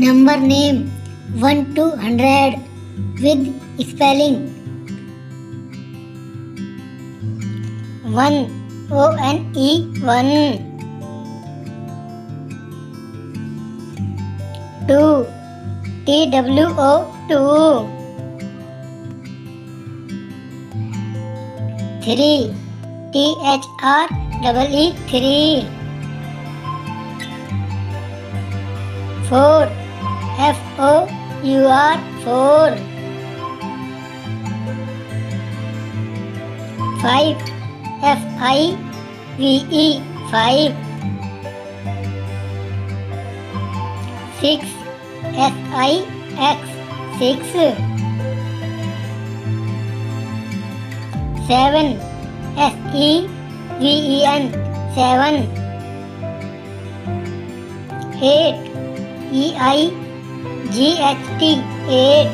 Number name 1 to 100 with spelling. 1 O-N-E 1. 2 T-W-O 2. 3 T-H-R-E-E 3. 4 F-O-U-R 4. 5 F-I-V-E 5. 6 S-I-X 6. 7 S-E-V-E-N 7. 8 E-I-G-H-T 8.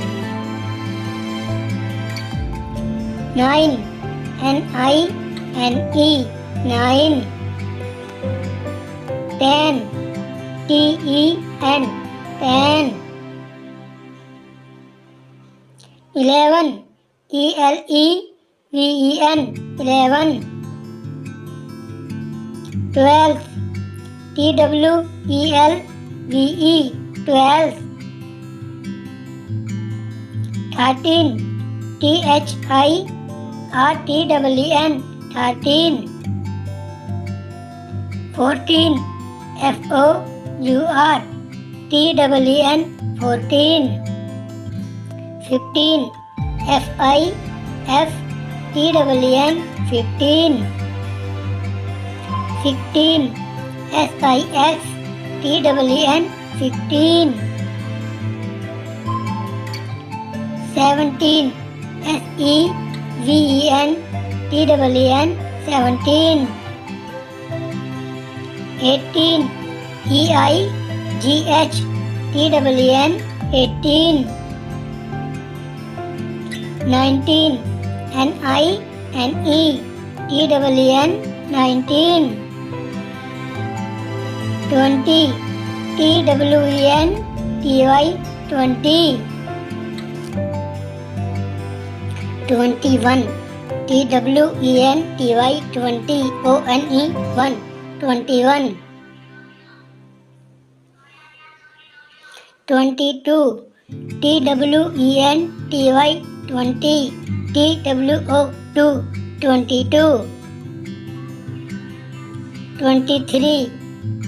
9 N-I-N-E 9. 10 T-E-N 10. 11 E-L-E-V-E-N 11. 12 T-W-E-L-V-E 12. 13 T-H-I-R-T-E-N 13. 14 F-O-U-R-T-E-N 14. 15 F-I-F-T-E-N 15. 16 S-I-X-T-E-N 16. 17 S-E-V-E-N-T-E-N 17. 18 E-I-G-H-T-E-N 18. 19 N-I-N-E-T-E-N 19. 20 T-W-E-N-T-Y 20. 21 T-W-E-N-T-Y 20 O-N-E 1 21. 22 T-W-E-N-T-Y 20 T-W-O 2 22. 23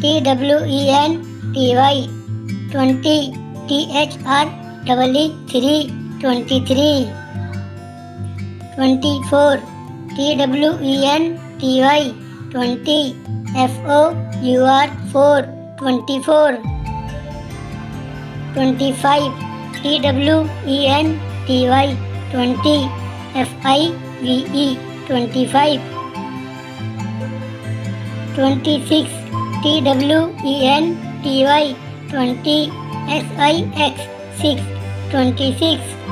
T-W-E-N-T-Y 20 T-H-R-E-E 3 23. 24 T-W-E-N-T-Y 20 F-O-U-R 4 24. 25 T-W-E-N-T-Y 20 F-I-V-E 25. 26 T-W-E-N-T-Y 20 S-I-X 6 26.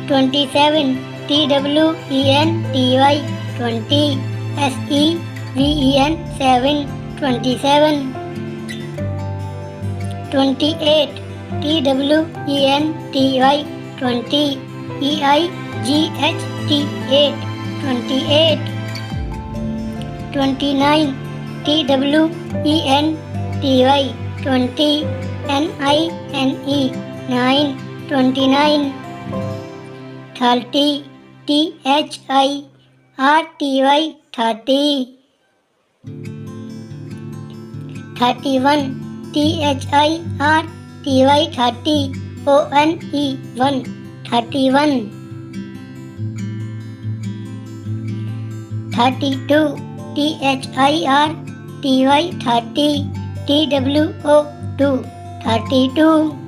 27 T-W-E-N-T-Y 20 S-E-V-E-N 7 27. 28 T-W-E-N-T-Y 20 E-I-G-H-T 8 28. 29 T-W-E-N-T-Y 20 N-I-N-E 9 29. 30 T-H-I-R-T-Y 30. 31 T-H-I-R-T-Y 30 O-N-E 1 31. 32 T-H-I-R-T-Y 30 T-W-O 2 32.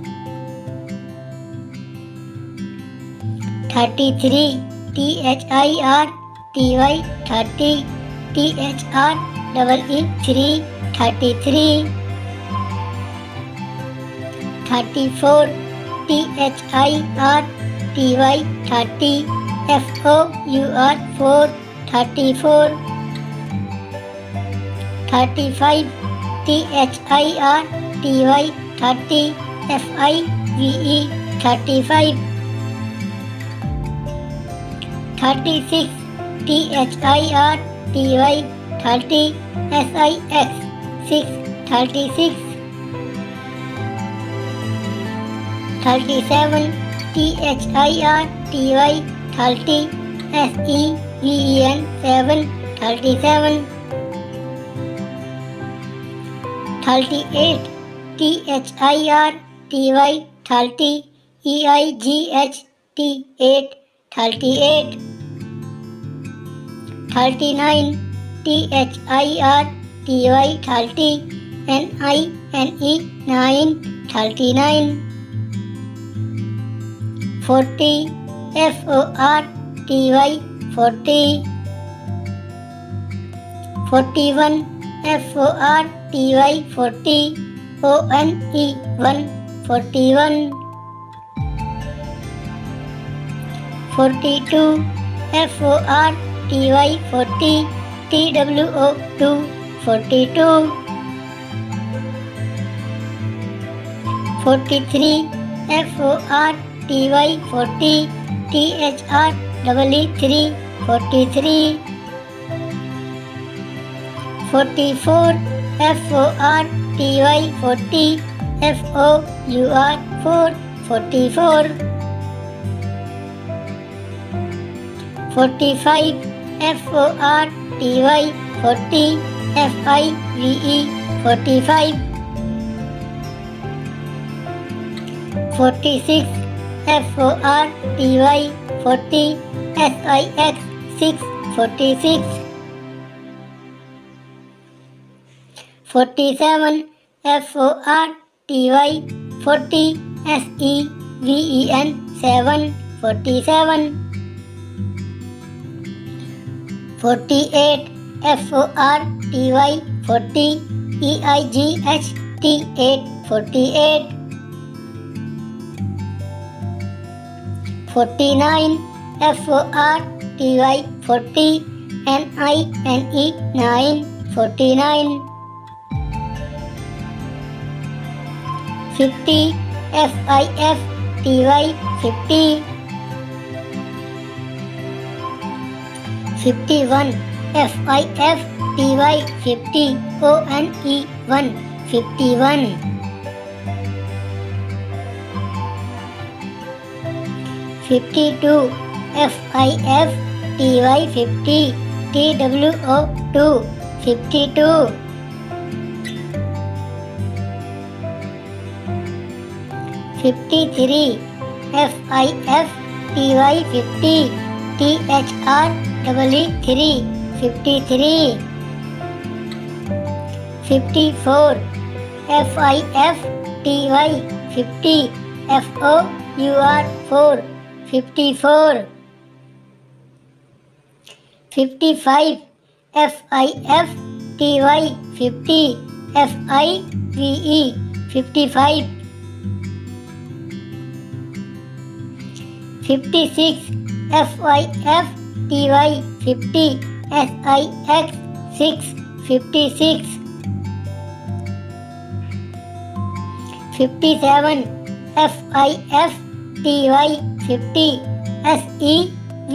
33 T-H-I-R-T-Y 30 T-H-R-E-E 3 33. 34 T-H-I-R-T-Y 30 F-O-U-R 4 34. 35 THIRTY 30 FIVE 35 36 THIRTY 30 SIX 6 36 37 THIRTY 30 SEVEN 7 37 38 THIRTY 30 EIGHT 8 38 39 THIRTY 30 NINE 9 39 40 FORTY 40 41 FORTY 40 ONE 1 41 42 FORTY 40 TWO 2 42 43 FORTY 40 THREE 43 44 FORTY 40 FOUR 4 44 45 FORTY 40 FIVE 45 46 FORTY 40 SIX 6 46 47 FORTY 40 SEVEN 7 47 48 FORTY 40 EIGHT 8 48 49 FORTY 40 NINE 9 49 50 FIFTY 50 51 FIFTY 50 ONE 1 51 52 FIFTY 50 TWO 2 52 53 FIFTY 50 THREE 53 54 FIFTY 50 FOUR 4 54 55 FIFTY 50 FIVE 55 56 FIFTY 50 SIX 6 56 57 FIFTY 50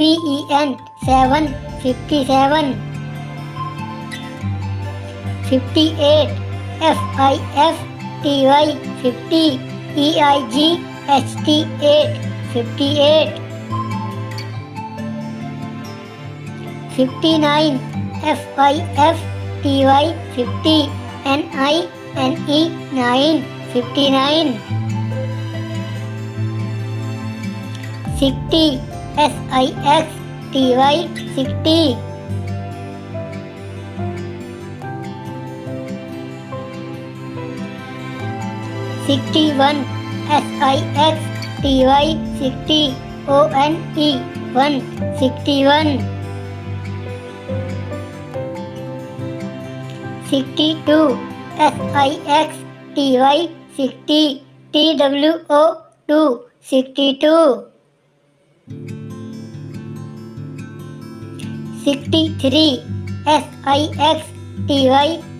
SEVEN 7 57 58 FIFTY 50 EIGHT 8 58 59 FIFTY 50 NINE 9 59 60 SIXTY 60 61 SIXTY 60 ONE 1 61 62 SIXTY 60 TWO 2 62 63 SIXTY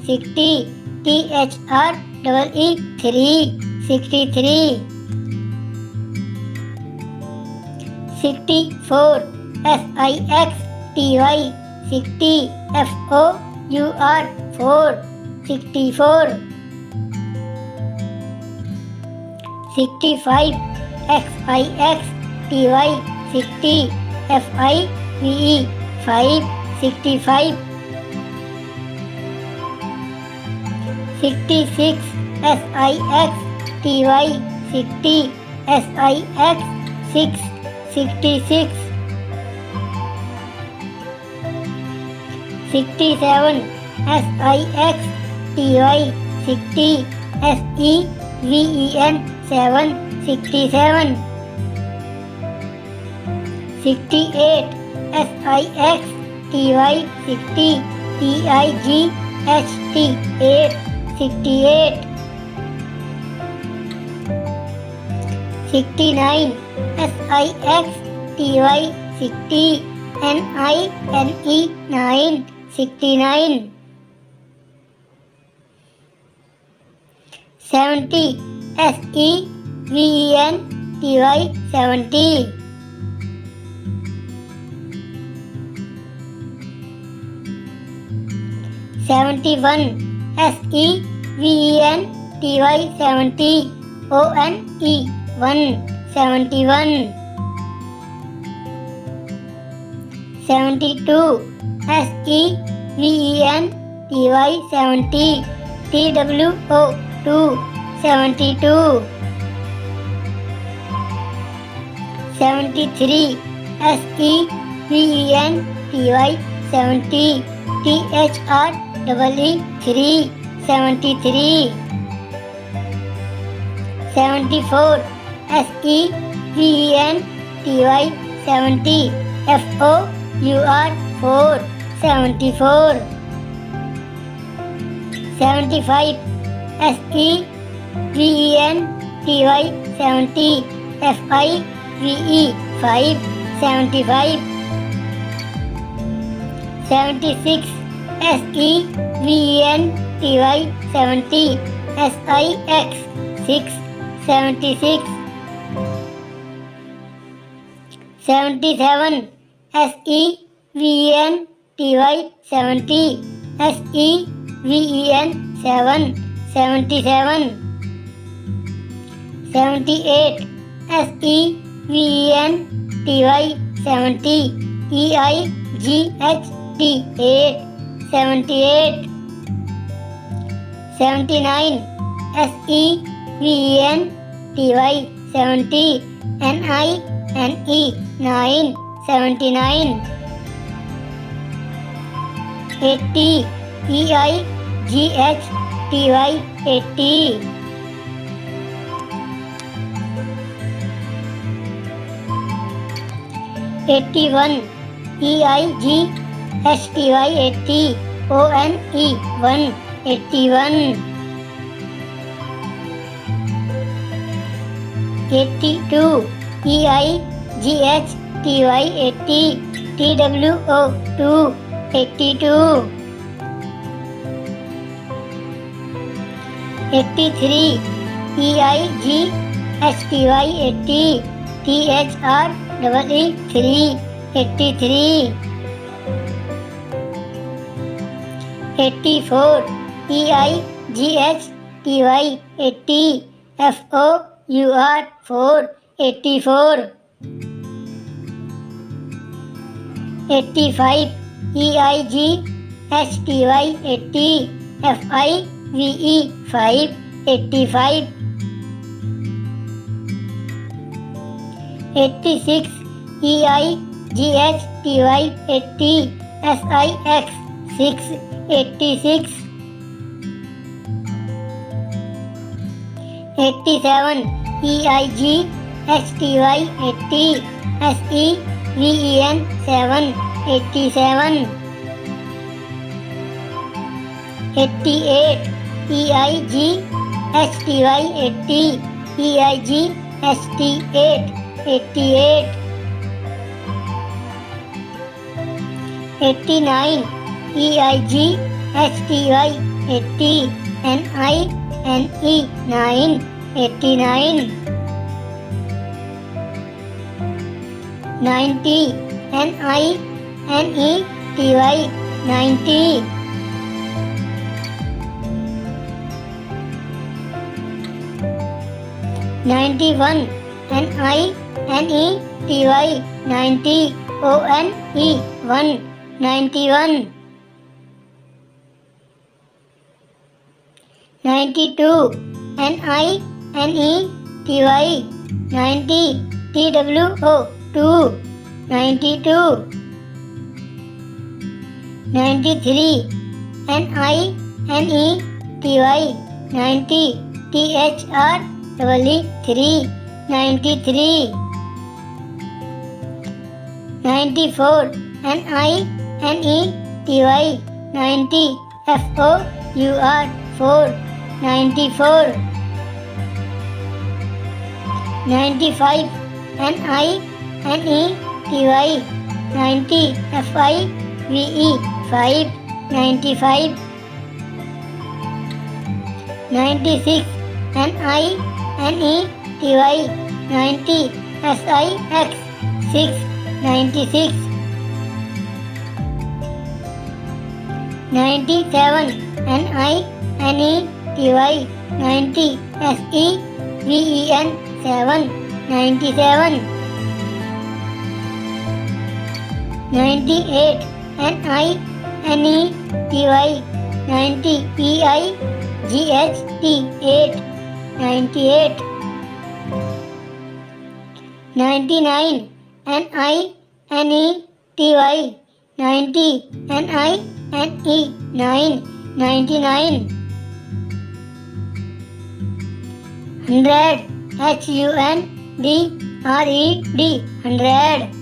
60 THREE 3 63 64 SIXTY 60 FOUR 4 64 65 XIXTY 60 FIVE 5 65 66 SIXTY 60 SIX 6 66 67 SIXTY 60 SEVEN 7 67 68 SIXTY 60 TIGHT 8 68 69 SIXTY 60 NINE 9 69 70 SEVENTY 70 71 SEVENTY 70 ONE 1 71 72 SEVENTY 70 TWO 2 72 73 SEVENTY 70 THREE 3 73 74 SEVENTY 70 FOUR 4 74 75 SEVENTY 70 FIVE 5 75 76 SEVENTY 70 SIX 6 76 77 SEVENTY 70 SEVEN 7 77 78 SEVENTY 70 EIGHT 8 78 79 SEVENTY 70 NINE 9 79 80 EIGHTY 80 81 EIGHTY 80 ONE 1 81 82 EIGHTY 80 TWO 2 82 83 EIGHTY 80 THREE 3 83 84 EIGHTY 80 FOUR 4 84 85 EIGHTY 80 FIVE 5 85 86 EIGHTY 80 SIX 6 86 87 EIGHTY 80 SEVEN 7 87 88 EIGHTY 80 EIGHT 8 88 89 EIGHTY 80, NINE, 9, 89. 90, NINETY, 90. 91, NINETY, 90, ONE, 1, 91. 92, NINETY, 90, TWO, 2, 92. 93, NINETY, 90, THREE, 3, 93. 94, NINETY, 90, FOUR, 4, 94. 95, NINETY, 90, FIVE, 5, 95. 96, NINETY, 90, SIX, 6, 96. 97, NINETY, 90, SEVEN, 7, 97. 98, NINETY, 90, PIGHT, 8, 98. 99, NINETY, 90, NINE, 9, 99. 100, HUNDRED, 100.